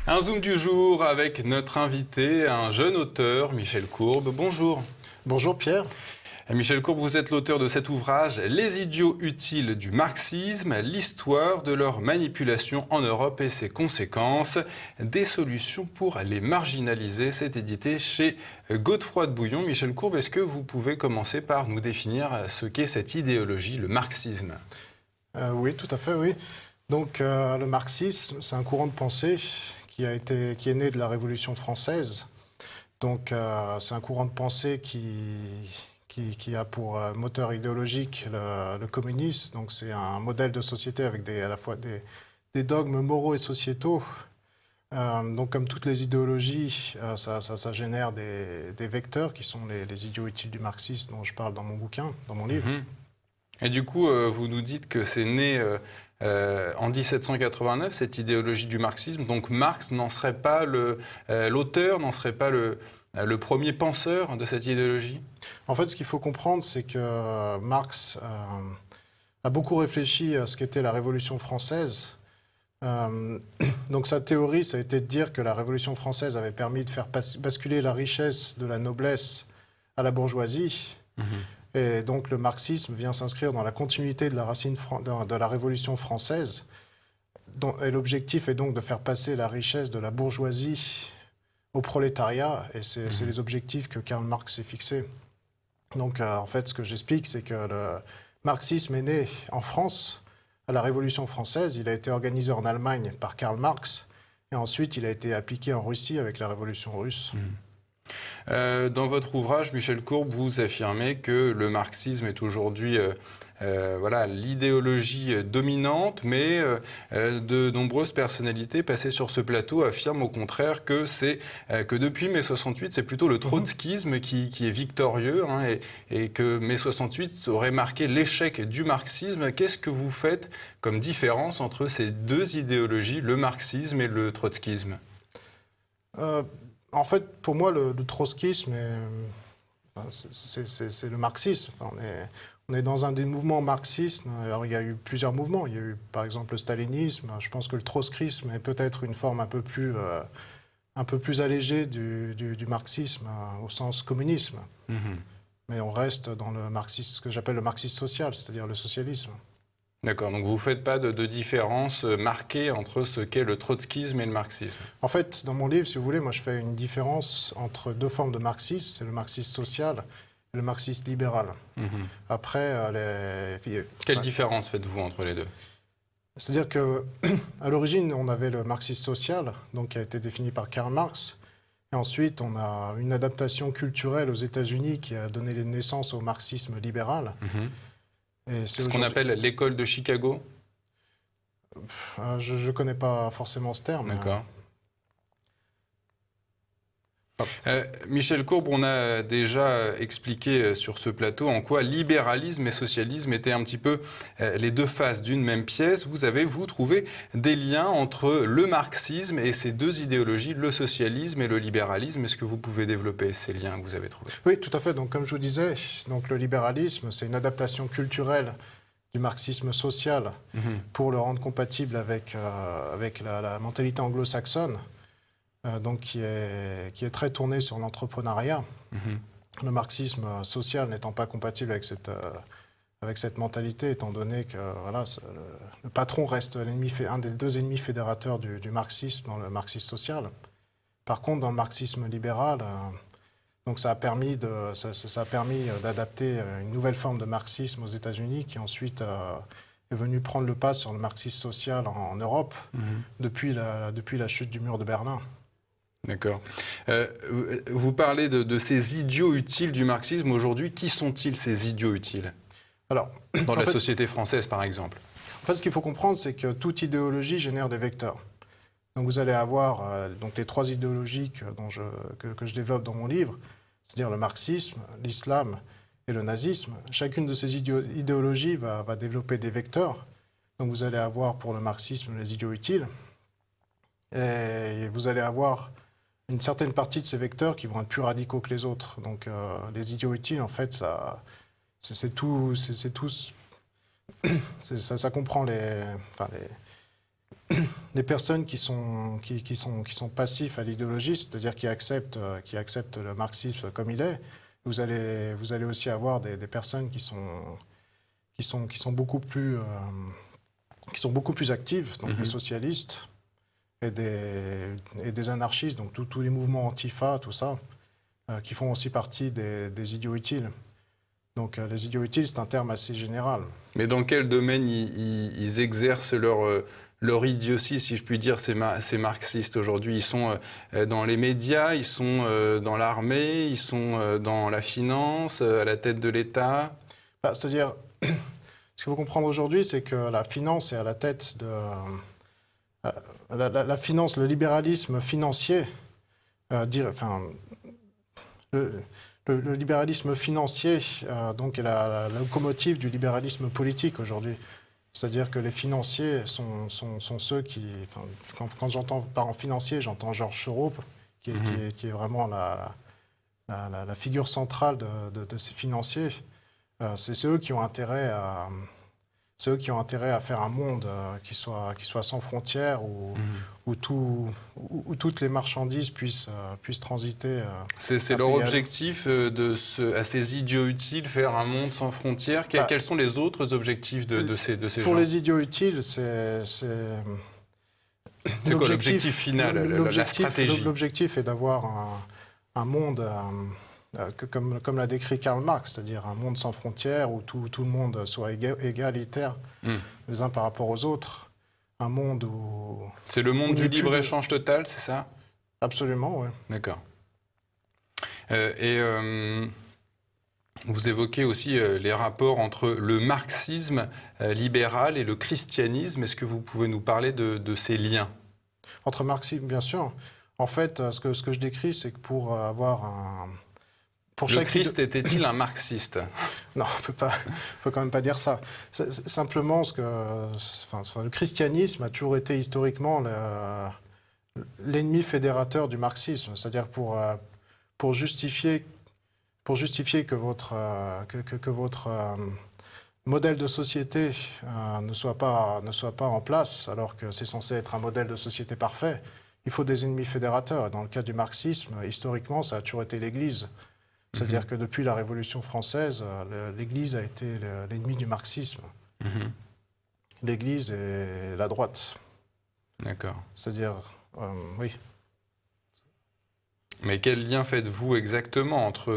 Un zoom du jour avec notre invité, un jeune auteur, Michel Courbe. Bonjour. Bonjour Pierre. Michel Courbe, vous êtes l'auteur de cet ouvrage « Les idiots utiles du marxisme, l'histoire de leur manipulation en Europe et ses conséquences, des solutions pour les marginaliser ». C'est édité chez Godefroy de Bouillon. Michel Courbe, est-ce que vous pouvez commencer par nous définir ce qu'est cette idéologie, le marxisme ? Oui, tout à fait, oui. Donc le marxisme, c'est un courant de pensée qui est né de la Révolution française. Donc c'est un courant de pensée qui a pour moteur idéologique le communisme. Donc c'est un modèle de société avec à la fois des dogmes moraux et sociétaux. Donc comme toutes les idéologies, ça génère des vecteurs qui sont les idiots utiles du marxisme dont je parle dans mon bouquin, dans mon livre. Et du coup, vous nous dites que c'est né en 1789, cette idéologie du marxisme. Donc Marx n'en serait pas l'auteur, n'en serait pas le premier penseur de cette idéologie ? En fait, ce qu'il faut comprendre, c'est que Marx a beaucoup réfléchi à ce qu'était la Révolution française. Donc sa théorie, ça a été de dire que la Révolution française avait permis de faire basculer la richesse de la noblesse à la bourgeoisie. Et donc le marxisme vient s'inscrire dans la continuité de la racine de la Révolution française. Et l'objectif est donc de faire passer la richesse de la bourgeoisie au prolétariat. Et c'est les objectifs que Karl Marx s'est fixés. Donc en fait, ce que j'explique, c'est que le marxisme est né en France à la Révolution française. Il a été organisé en Allemagne par Karl Marx. Et ensuite, il a été appliqué en Russie avec la Révolution russe. Dans votre ouvrage, Michel Courbe, vous affirmez que le marxisme est aujourd'hui l'idéologie dominante, mais de nombreuses personnalités passées sur ce plateau affirment au contraire que depuis mai 68, c'est plutôt le trotskisme qui est victorieux, et que mai 68 aurait marqué l'échec du marxisme. Qu'est-ce que vous faites comme différence entre ces deux idéologies, le marxisme et le trotskisme ? En fait, pour moi, le trotskisme, c'est le marxisme. Enfin, on est dans un des mouvements marxistes. Alors, il y a eu plusieurs mouvements. Il y a eu, par exemple, le stalinisme. Je pense que le trotskisme est peut-être une forme un peu plus allégée du marxisme, au sens communisme. Mais on reste dans le marxisme, ce que j'appelle le marxisme social, c'est-à-dire le socialisme. D'accord, donc vous ne faites pas de différence marquée entre ce qu'est le trotskisme et le marxisme. En fait, dans mon livre, si vous voulez, moi je fais une différence entre deux formes de marxisme, c'est le marxisme social et le marxisme libéral. Après, Quelle différence faites-vous entre les deux ? C'est-à-dire qu'à l'origine, on avait le marxisme social, donc qui a été défini par Karl Marx. Et ensuite, on a une adaptation culturelle aux États-Unis qui a donné naissance au marxisme libéral. C'est ce qu'on appelle l'école de Chicago ? Je ne connais pas forcément ce terme. D'accord. Michel Courbe, on a déjà expliqué sur ce plateau en quoi libéralisme et socialisme étaient un petit peu les deux faces d'une même pièce. Vous avez, trouvé des liens entre le marxisme et ces deux idéologies, le socialisme et le libéralisme. Est-ce que vous pouvez développer ces liens que vous avez trouvés ? Oui, tout à fait. Donc, comme je vous disais, donc, le libéralisme, c'est une adaptation culturelle du marxisme social pour le rendre compatible avec la mentalité anglo-saxonne. Donc qui est très tourné sur l'entrepreneuriat. Le marxisme social n'étant pas compatible avec cette mentalité, étant donné que le patron reste un des deux ennemis fédérateurs du marxisme dans le marxisme social. Par contre, dans le marxisme libéral, donc ça a permis d'adapter une nouvelle forme de marxisme aux États-Unis qui ensuite est venu prendre le pas sur le marxisme social en Europe depuis la chute du mur de Berlin. D'accord. Vous parlez de ces idiots utiles du marxisme. Aujourd'hui, qui sont-ils, ces idiots utiles ? Alors, dans la société française, par exemple. En fait, ce qu'il faut comprendre, c'est que toute idéologie génère des vecteurs. Donc vous allez avoir les trois idéologies que je développe dans mon livre, c'est-à-dire le marxisme, l'islam et le nazisme. Chacune de ces idéologies va développer des vecteurs. Donc vous allez avoir pour le marxisme les idiots utiles. Et vous allez avoir une certaine partie de ces vecteurs qui vont être plus radicaux que les autres. Donc les idiots utiles, en fait, ça comprend les personnes qui sont passifs à l'idéologie, c'est-à-dire qui acceptent le marxisme comme il est, vous allez aussi avoir des personnes qui sont beaucoup plus actives, donc des socialistes et des anarchistes, donc tous les mouvements antifa, tout ça, qui font aussi partie des idiots utiles. Donc les idiots utiles, c'est un terme assez général. Mais dans quel domaine ils exercent leur idiotie, si je puis dire, ces marxistes aujourd'hui? Ils sont dans les médias, ils sont dans l'armée, ils sont dans la finance, à la tête de l'État? C'est-à-dire, ce qu'il faut comprendre aujourd'hui, c'est que la finance est à la tête de... La finance, le libéralisme financier, le libéralisme financier donc est la locomotive du libéralisme politique aujourd'hui. C'est-à-dire que les financiers sont ceux qui... Quand j'entends par financier, j'entends Georges Soros, qui est vraiment la figure centrale de ces financiers. C'est eux qui ont intérêt à... C'est eux qui ont intérêt à faire un monde qui soit sans frontières, où toutes les marchandises puissent transiter. C'est leur objectif à ces idiots utiles, faire un monde sans frontières. Quels sont les autres objectifs de ces gens? Pour les idiots utiles, c'est quoi l'objectif final, la stratégie? L'objectif est d'avoir un monde... comme l'a décrit Karl Marx, c'est-à-dire un monde sans frontières où tout le monde soit égalitaire les uns par rapport aux autres. Un monde où... C'est le monde du libre-échange total, c'est ça? Absolument, oui. D'accord. Vous évoquez aussi les rapports entre le marxisme libéral et le christianisme. Est-ce que vous pouvez nous parler de ces liens? Entre marxisme, bien sûr. En fait, ce que je décris, c'est que pour avoir un... Le Christ était-il un marxiste? Non, on peut quand même pas dire ça. Simplement, le christianisme a toujours été historiquement l'ennemi fédérateur du marxisme. C'est-à-dire pour justifier que votre modèle de société ne soit pas en place, alors que c'est censé être un modèle de société parfait, il faut des ennemis fédérateurs. Dans le cas du marxisme, historiquement, ça a toujours été l'Église. C'est-à-dire que depuis la Révolution française, l'Église a été l'ennemi du marxisme. L'Église et la droite. D'accord. C'est-à-dire, oui. Mais quel lien faites-vous exactement entre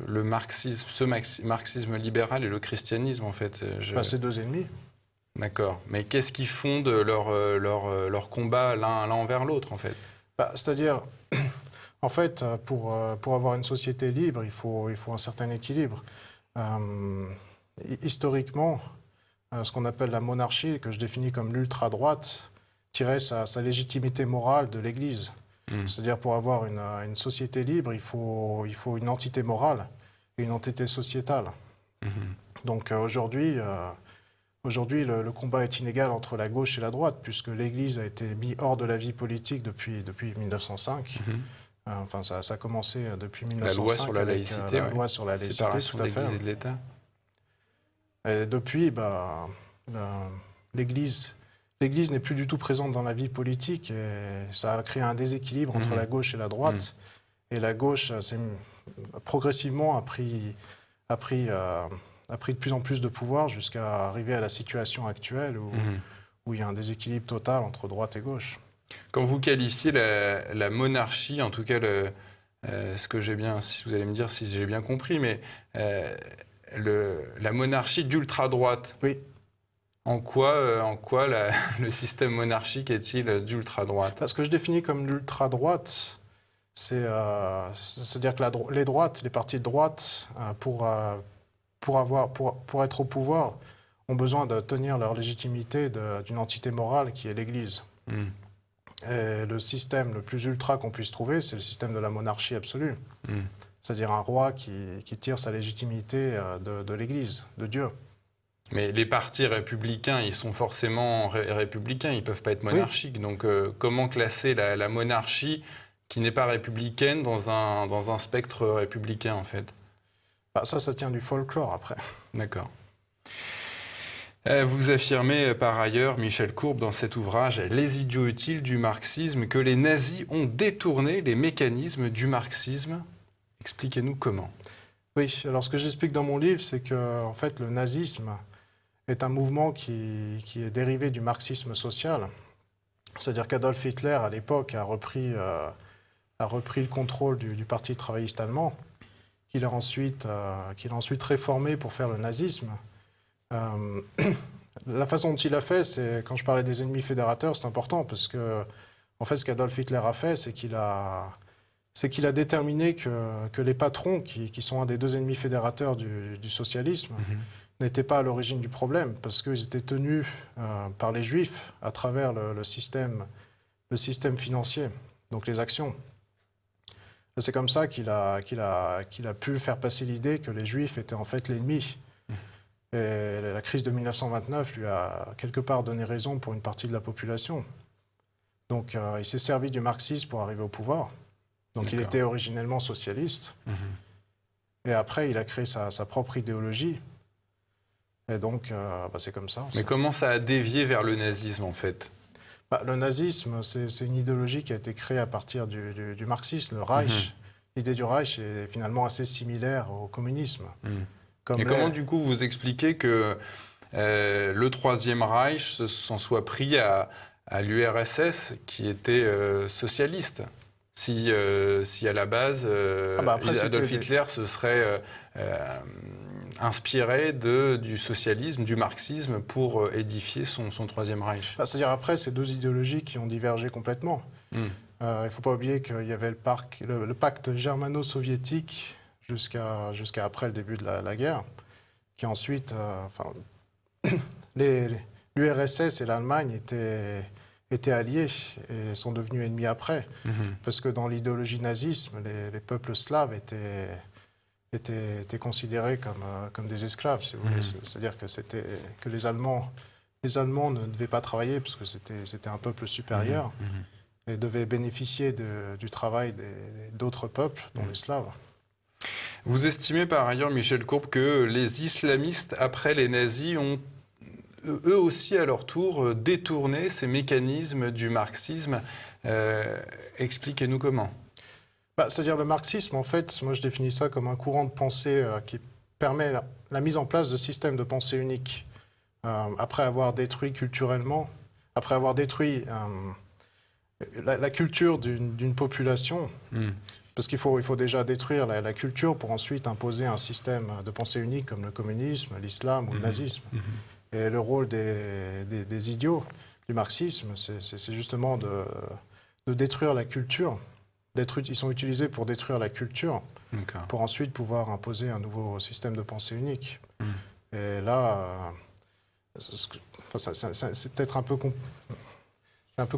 le marxisme, marxisme libéral et le christianisme, en fait? C'est deux ennemis. D'accord. Mais qu'est-ce qui fonde leur combat l'un envers l'autre, en fait? C'est-à-dire... En fait, pour avoir une société libre, il faut un certain équilibre. Historiquement, ce qu'on appelle la monarchie, que je définis comme l'ultra-droite, tirait sa légitimité morale de l'Église. C'est-à-dire, pour avoir une société libre, il faut une entité morale et une entité sociétale. Donc aujourd'hui, le combat est inégal entre la gauche et la droite, puisque l'Église a été mise hors de la vie politique depuis 1905. Enfin, ça a commencé depuis 1905. La loi sur la laïcité, la loi sur la laïcité, séparation de l'Église et de l'État. Et depuis, l'Église n'est plus du tout présente dans la vie politique, et ça a créé un déséquilibre entre la gauche et la droite. Et la gauche, progressivement, a pris de plus en plus de pouvoir jusqu'à arriver à la situation actuelle où il y a un déséquilibre total entre droite et gauche. Quand vous qualifiez la monarchie, en tout cas, ce que j'ai bien, si vous allez me dire si j'ai bien compris, mais la monarchie d'ultra-droite. Oui. En quoi le système monarchique est-il d'ultra-droite? Ce que je définis comme l'ultra-droite, c'est-à-dire que les partis de droite, pour être au pouvoir, ont besoin de tenir leur légitimité d'une entité morale qui est l'Église. Et le système le plus ultra qu'on puisse trouver, c'est le système de la monarchie absolue. C'est-à-dire un roi qui tire sa légitimité de l'Église, de Dieu. Mais les partis républicains, ils sont forcément républicains, ils ne peuvent pas être monarchiques. Oui. Donc comment classer la monarchie qui n'est pas républicaine dans un spectre républicain, en fait? Ça tient du folklore, après. D'accord. Vous affirmez par ailleurs, Michel Courbe, dans cet ouvrage « Les idiots utiles du marxisme », que les nazis ont détourné les mécanismes du marxisme. Expliquez-nous comment. Oui, alors ce que j'explique dans mon livre, c'est que en fait, le nazisme est un mouvement qui est dérivé du marxisme social. C'est-à-dire qu'Adolf Hitler, à l'époque, a repris le contrôle du Parti travailliste allemand, qu'il a ensuite réformé pour faire le nazisme. La façon dont il a fait, c'est quand je parlais des ennemis fédérateurs, c'est important parce que, en fait, ce qu'Adolf Hitler a fait, c'est qu'il a déterminé que les patrons, qui sont un des deux ennemis fédérateurs du socialisme, n'étaient pas à l'origine du problème parce qu'ils étaient tenus par les Juifs à travers le système financier, donc les actions. C'est comme ça qu'il a pu faire passer l'idée que les Juifs étaient en fait l'ennemi. Et la crise de 1929 lui a quelque part donné raison pour une partie de la population. Donc il s'est servi du marxisme pour arriver au pouvoir. Donc il était originellement socialiste. Et après, il a créé sa propre idéologie. Et donc, c'est comme ça. Mais comment ça a dévié vers le nazisme, en fait ? Le nazisme, c'est une idéologie qui a été créée à partir du marxisme, le Reich. L'idée du Reich est finalement assez similaire au communisme. Et comment, du coup, vous expliquez que le Troisième Reich s'en soit pris à l'URSS, qui était socialiste ? Si à la base, Adolf Hitler se serait inspiré du socialisme, du marxisme pour édifier son Troisième Reich. C'est-à-dire après, c'est deux idéologies qui ont divergé complètement. Il ne faut pas oublier qu'il y avait le pacte germano-soviétique jusqu'à après le début de la guerre, qui ensuite... l'URSS et l'Allemagne étaient alliés et sont devenus ennemis après. Parce que dans l'idéologie nazisme, les peuples slaves étaient considérés comme des esclaves, si vous voulez. C'est-à-dire que les Allemands ne devaient pas travailler parce que c'était un peuple supérieur et devaient bénéficier du travail d'autres peuples, dont les Slaves. Vous estimez par ailleurs, Michel Courbe, que les islamistes, après les nazis, ont eux aussi, à leur tour, détourné ces mécanismes du marxisme. Expliquez-nous comment. C'est-à-dire le marxisme, en fait, moi je définis ça comme un courant de pensée qui permet la mise en place de systèmes de pensée uniques. Après avoir détruit culturellement, après avoir détruit la culture d'une population, parce qu'il faut déjà détruire la culture pour ensuite imposer un système de pensée unique comme le communisme, l'islam ou le nazisme. Et le rôle des idiots du marxisme, c'est justement de détruire la culture. Ils sont utilisés pour détruire la culture, pour ensuite pouvoir imposer un nouveau système de pensée unique. Et là, c'est peut-être un peu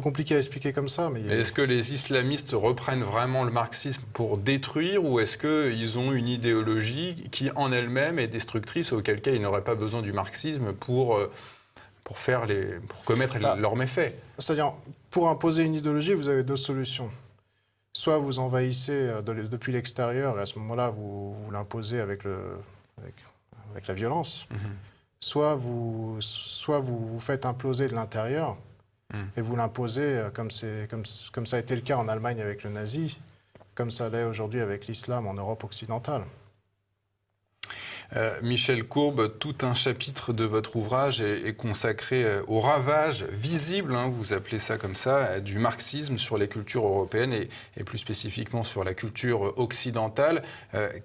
compliqué à expliquer comme ça. Mais est-ce que les islamistes reprennent vraiment le marxisme pour détruire, ou est-ce qu'ils ont une idéologie qui en elle-même est destructrice, auquel cas ils n'auraient pas besoin du marxisme pour commettre leurs méfaits? C'est-à-dire, pour imposer une idéologie, vous avez deux solutions. Soit vous envahissez depuis l'extérieur, et à ce moment-là, vous l'imposez avec la violence. Soit vous faites imploser de l'intérieur, et vous l'imposez comme ça a été le cas en Allemagne avec le nazi, comme ça l'est aujourd'hui avec l'islam en Europe occidentale. Michel Courbe, tout un chapitre de votre ouvrage est consacré aux ravages visibles, vous appelez ça comme ça, du marxisme sur les cultures européennes et plus spécifiquement sur la culture occidentale.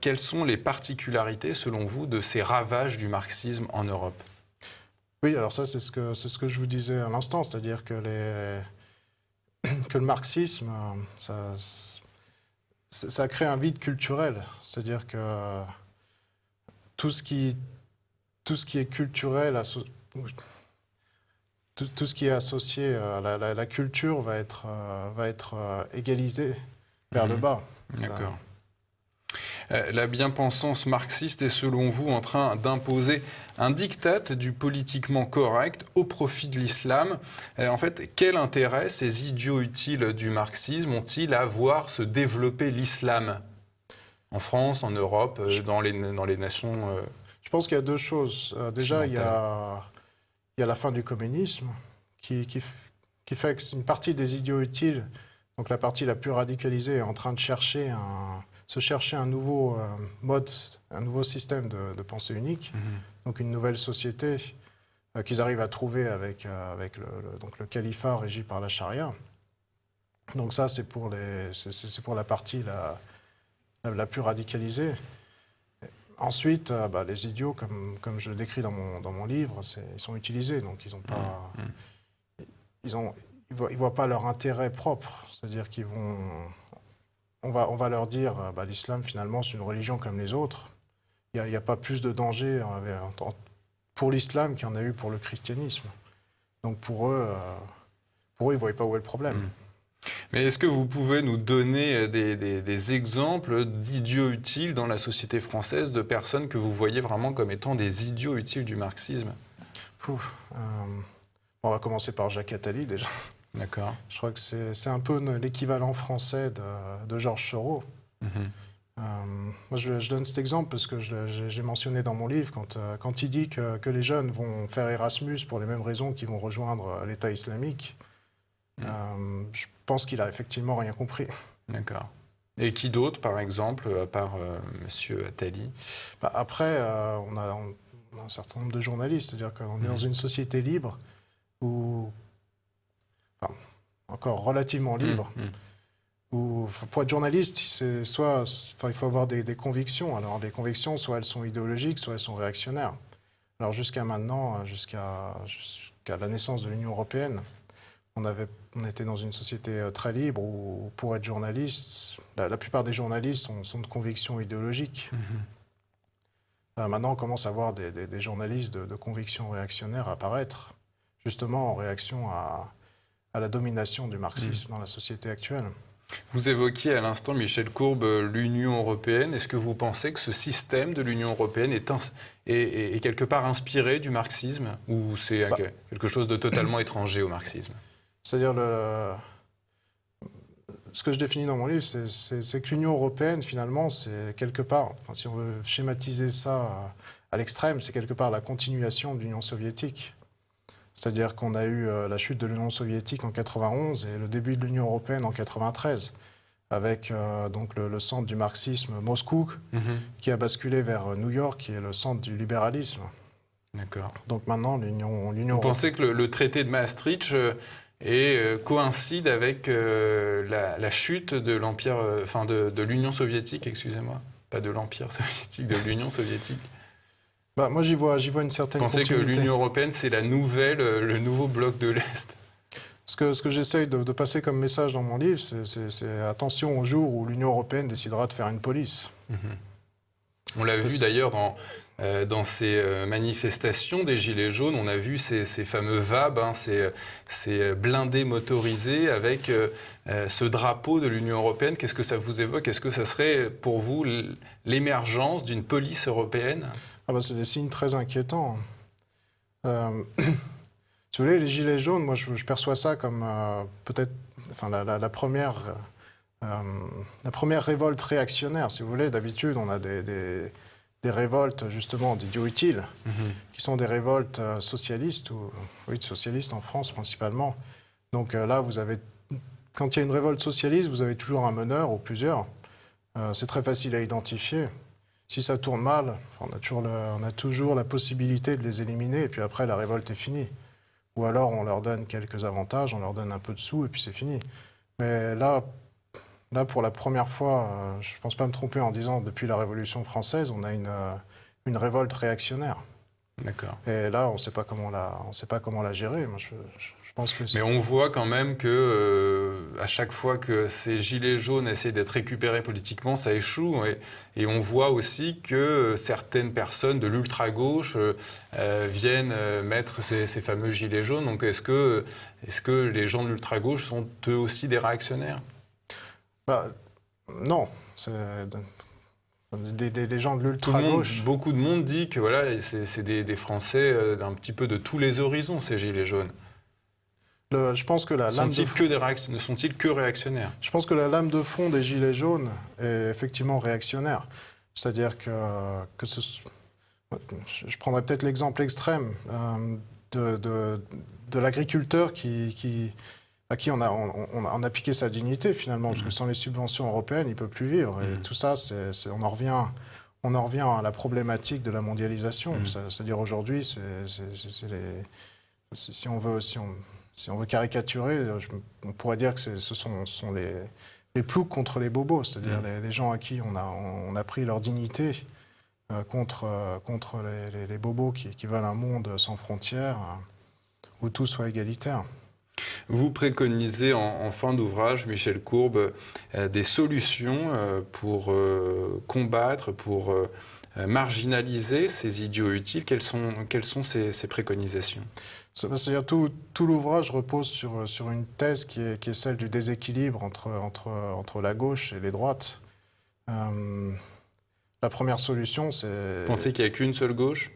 Quelles sont les particularités, selon vous, de ces ravages du marxisme en Europe ? Oui, alors ça, c'est ce que je vous disais à l'instant, c'est-à-dire que le marxisme, ça crée un vide culturel, c'est-à-dire que tout ce qui est culturel, tout ce qui est associé à la culture va être égalisé vers le bas. D'accord. La bien-pensance marxiste est selon vous en train d'imposer un diktat du politiquement correct au profit de l'islam. En fait, quel intérêt ces idiots utiles du marxisme ont-ils à voir se développer l'islam en France, en Europe, dans les nations Je pense qu'il y a deux choses. Déjà, il y a il y a la fin du communisme qui fait que une partie des idiots utiles, donc la partie la plus radicalisée, est en train de se chercher un nouveau mode, un nouveau système de pensée unique, donc une nouvelle société qu'ils arrivent à trouver avec donc le califat régi par la charia. Donc ça, c'est pour la partie la plus radicalisée. Ensuite, les idiots, comme je le décris dans mon livre, ils sont utilisés, donc ils voient pas leur intérêt propre. C'est-à-dire on va leur dire, l'islam finalement c'est une religion comme les autres. Il n'y a pas plus de danger pour l'islam qu'il y en a eu pour le christianisme. Donc pour eux, ils ne voient pas où est le problème. Mais est-ce que vous pouvez nous donner des exemples d'idiots utiles dans la société française, de personnes que vous voyez vraiment comme étant des idiots utiles du marxisme? On va commencer par Jacques Attali déjà. D'accord. Je crois que c'est un peu l'équivalent français de Georges Soros. Moi, je donne cet exemple parce que j'ai mentionné dans mon livre, quand il dit que les jeunes vont faire Erasmus pour les mêmes raisons qu'ils vont rejoindre l'État islamique, je pense qu'il a effectivement rien compris. D'accord. Et qui d'autre, par exemple, à part Monsieur Attali? Après, on a un certain nombre de journalistes, c'est-à-dire qu'on est dans une société libre, encore relativement libre, où pour être journaliste, il faut avoir des convictions. Alors les convictions, soit elles sont idéologiques, soit elles sont réactionnaires. Alors jusqu'à maintenant, jusqu'à la naissance de l'Union européenne, on était dans une société très libre où, pour être journaliste, la plupart des journalistes sont de convictions idéologiques. Maintenant, on commence à voir des journalistes de convictions réactionnaires apparaître, justement en réaction à la domination du marxisme dans la société actuelle. Vous évoquiez à l'instant, Michel Courbe, l'Union européenne. Est-ce que vous pensez que ce système de l'Union européenne est quelque part inspiré du marxisme, ou c'est quelque chose de totalement étranger au marxisme? C'est-à-dire, ce que je définis dans mon livre, c'est que l'Union européenne, finalement, c'est quelque part, si on veut schématiser ça à l'extrême, c'est quelque part la continuation de l'Union soviétique. C'est-à-dire qu'on a eu la chute de l'Union soviétique en 91 et le début de l'Union européenne en 93, avec donc le centre du marxisme Moscou, qui a basculé vers New York, qui est le centre du libéralisme. D'accord. Donc maintenant, l'Union européenne... Vous pensez que le traité de Maastricht coïncide avec la chute de l'Empire, de l'Union soviétique, excusez-moi, pas de l'Empire soviétique, de l'Union soviétique? Moi, j'y vois une certaine continuité. Vous pensez que l'Union européenne, c'est le nouveau bloc de l'Est? Ce que j'essaye de passer comme message dans mon livre, c'est attention au jour où l'Union européenne décidera de faire une police. On l'a vu d'ailleurs dans ces manifestations des Gilets jaunes, on a vu ces fameux VAB, ces blindés motorisés avec ce drapeau de l'Union européenne. Qu'est-ce que ça vous évoque? Est-ce que ça serait pour vous l'émergence d'une police européenne? C'est des signes très inquiétants. Si vous voulez, les Gilets jaunes, moi je perçois ça comme peut-être la première révolte réactionnaire, si vous voulez. D'habitude, on a des révoltes justement d'idiots utiles, qui sont des révoltes socialistes, socialistes en France principalement. Donc là, quand il y a une révolte socialiste, vous avez toujours un meneur ou plusieurs. C'est très facile à identifier. Si ça tourne mal, on a toujours la possibilité de les éliminer, et puis après, la révolte est finie. Ou alors, on leur donne quelques avantages, on leur donne un peu de sous, et puis c'est fini. Mais là, pour la première fois, je ne pense pas me tromper en disant, depuis la Révolution française, on a une révolte réactionnaire. D'accord. Et là, on ne sait pas comment la gérer. Moi, je pense que mais on voit quand même que à chaque fois que ces gilets jaunes essaient d'être récupérés politiquement, ça échoue. Et on voit aussi que certaines personnes de l'ultra-gauche viennent mettre ces fameux gilets jaunes. Donc est-ce que les gens de l'ultra-gauche sont eux aussi des réactionnaires? Non. Des gens de l'ultra-gauche. Beaucoup de monde dit que voilà, c'est des Français d'un petit peu de tous les horizons, ces gilets jaunes. Je pense que ne sont-ils que réactionnaires? Je pense que la lame de fond des gilets jaunes est effectivement réactionnaire. C'est-à-dire je prendrais peut-être l'exemple extrême. de l'agriculteur à qui on a piqué sa dignité finalement, parce que sans les subventions européennes, il ne peut plus vivre. Et tout ça, on en revient à la problématique de la mondialisation. C'est-à-dire aujourd'hui, si on veut caricaturer, on pourrait dire que ce sont les ploucs contre les bobos, c'est-à-dire les gens à qui on a pris leur dignité contre les bobos qui veulent un monde sans frontières, où tout soit égalitaire. Vous préconisez en fin d'ouvrage, Michel Courbe, des solutions pour combattre, pour marginaliser ces idiots utiles. Quelles sont ces préconisations? C'est-à-dire tout l'ouvrage repose sur une thèse qui est celle du déséquilibre entre la gauche et les droites. La première solution, c'est... Vous pensez qu'il n'y a qu'une seule gauche?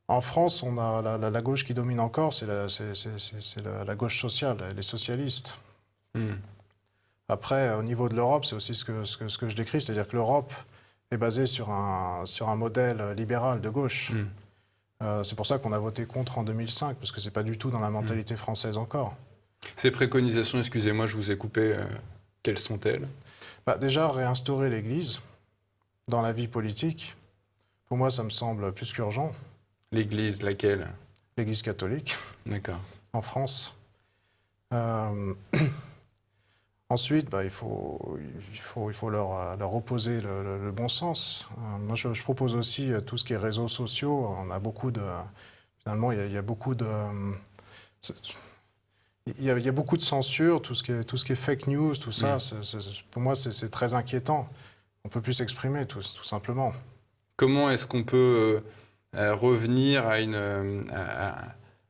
En France, on a la gauche qui domine encore, c'est la gauche sociale, les socialistes. Après, au niveau de l'Europe, c'est aussi ce que je décris, c'est-à-dire que l'Europe est basée sur un modèle libéral de gauche. C'est pour ça qu'on a voté contre en 2005, parce que ce n'est pas du tout dans la mentalité française encore. Ces préconisations, excusez-moi, je vous ai coupé, quelles sont-elles? Déjà, réinstaurer l'Église dans la vie politique, pour moi, ça me semble plus qu'urgent. L'Église, laquelle? L'Église catholique. D'accord. En France. Ensuite, il faut leur opposer le bon sens. Moi, je propose aussi tout ce qui est réseaux sociaux. On a beaucoup de... Finalement, il y a beaucoup de... Il y a beaucoup de censure, tout ce qui est fake news, tout ça. Pour moi, c'est très inquiétant. On ne peut plus s'exprimer, tout simplement. Comment est-ce qu'on peut revenir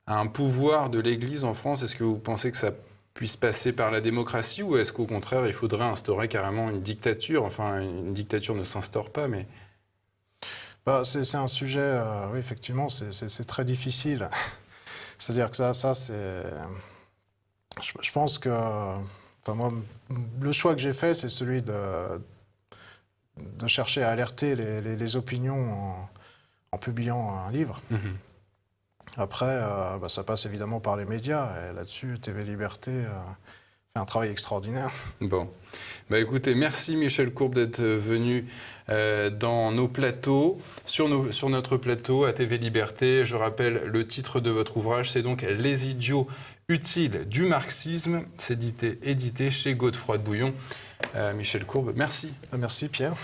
à un pouvoir de l'Église en France? Est-ce que vous pensez que ça puisse passer par la démocratie, ou est-ce qu'au contraire, il faudrait instaurer carrément une dictature? Enfin, une dictature ne s'instaure pas, mais... c'est un sujet, oui, effectivement, c'est très difficile. C'est-à-dire que ça c'est... Je pense que... Enfin, moi, le choix que j'ai fait, c'est celui de chercher à alerter les opinions en publiant un livre. Après, ça passe évidemment par les médias. Et là-dessus, TV Liberté fait un travail extraordinaire. Bon. Écoutez, merci Michel Courbe d'être venu dans nos plateaux, sur notre plateau à TV Liberté. Je rappelle le titre de votre ouvrage, c'est donc Les idiots utiles du marxisme. C'est édité chez Godefroy de Bouillon. Michel Courbe, merci. Merci Pierre.